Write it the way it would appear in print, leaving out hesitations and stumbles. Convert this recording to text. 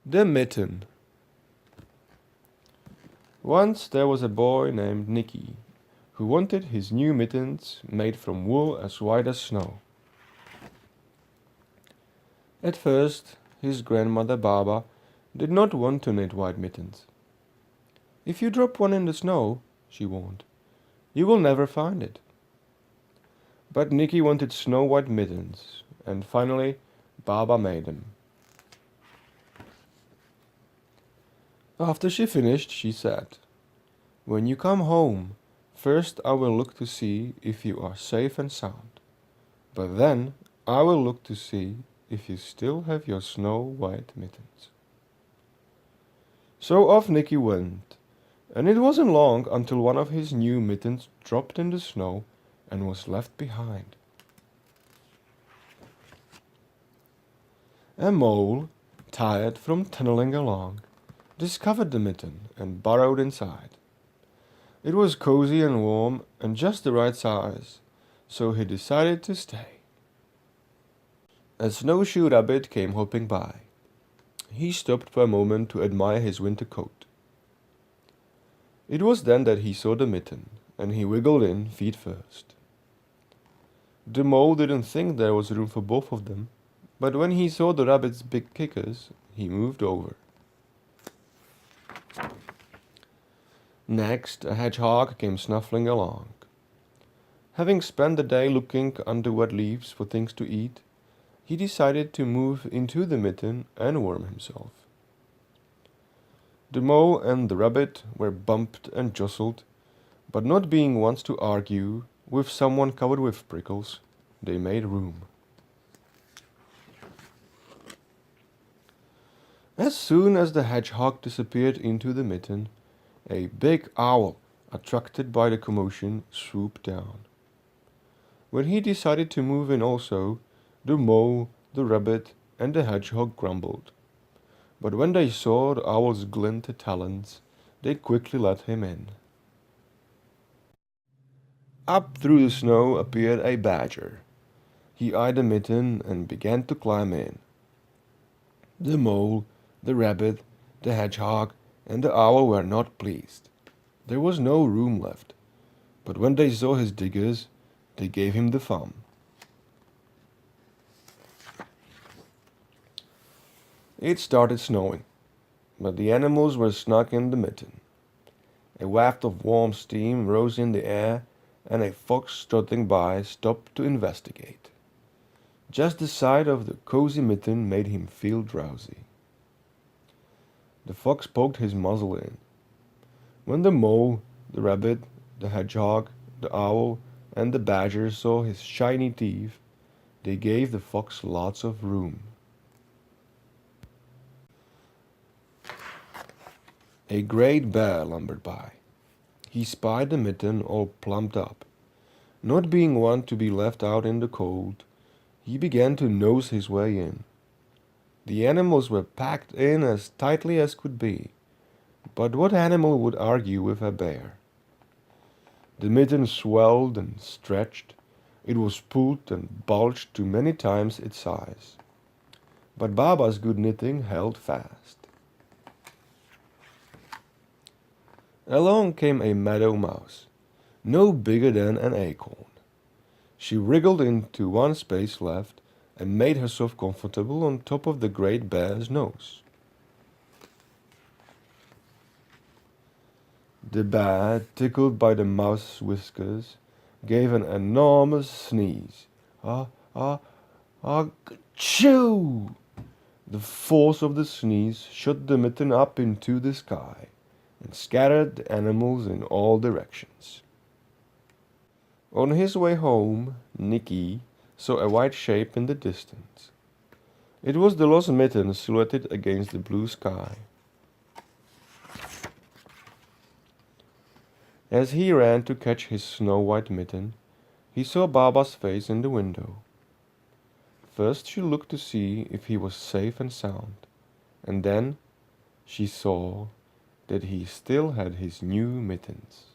The Mitten. Once there was a boy named Nicky who wanted his new mittens made from wool as white as snow. At first, his grandmother Baba did not want to knit white mittens. "If you drop one in the snow," she warned, "you will never find it." But Nicky wanted snow white mittens, and finally Baba made them. After she finished, she said, "When you come home, first I will look to see if you are safe and sound. But then I will look to see if you still have your snow white mittens." So off Nicky went, and it wasn't long until one of his new mittens dropped in the snow and was left behind. A mole, tired from tunneling along, discovered the mitten and burrowed inside. It was cozy and warm and just the right size, so he decided to stay. A snowshoe rabbit came hopping by. He stopped for a moment to admire his winter coat. It was then that he saw the mitten, and he wiggled in feet first. The mole didn't think there was room for both of them, but when he saw the rabbit's big kickers, he moved over. Next, a hedgehog came snuffling along. Having spent the day looking under wet leaves for things to eat, he decided to move into the mitten and warm himself. The mole and the rabbit were bumped and jostled, but not being ones to argue with someone covered with prickles, they made room. As soon as the hedgehog disappeared into the mitten, a big owl, attracted by the commotion, swooped down. When he decided to move in also, the mole, the rabbit, and the hedgehog grumbled. But when they saw the owl's glinted talons, they quickly let him in. Up through the snow appeared a badger. He eyed the mitten and began to climb in. The mole, the rabbit, the hedgehog, and the owl were not pleased. There was no room left, but when they saw his diggers, they gave him the thumb. It started snowing, but the animals were snug in the mitten. A waft of warm steam rose in the air, and a fox strutting by stopped to investigate. Just the sight of the cozy mitten made him feel drowsy. The fox poked his muzzle in. When the mole, the rabbit, the hedgehog, the owl, and the badger saw his shiny teeth, they gave the fox lots of room. A great bear lumbered by. He spied the mitten all plumped up. Not being one to be left out in the cold, he began to nose his way in. The animals were packed in as tightly as could be, but what animal would argue with a bear? The mitten swelled and stretched. It was pulled and bulged to many times its size. But Baba's good knitting held fast. Along came a meadow mouse, no bigger than an acorn. She wriggled into one space left and made herself comfortable on top of the great bear's nose. The bear, tickled by the mouse's whiskers, gave an enormous sneeze. Ah, ah, ah, achoo! The force of the sneeze shot the mitten up into the sky and scattered the animals in all directions. On his way home, Nicky saw a white shape in the distance. It was the lost mitten silhouetted against the blue sky. As he ran to catch his snow-white mitten, he saw Baba's face in the window. First she looked to see if he was safe and sound, and then she saw that he still had his new mittens.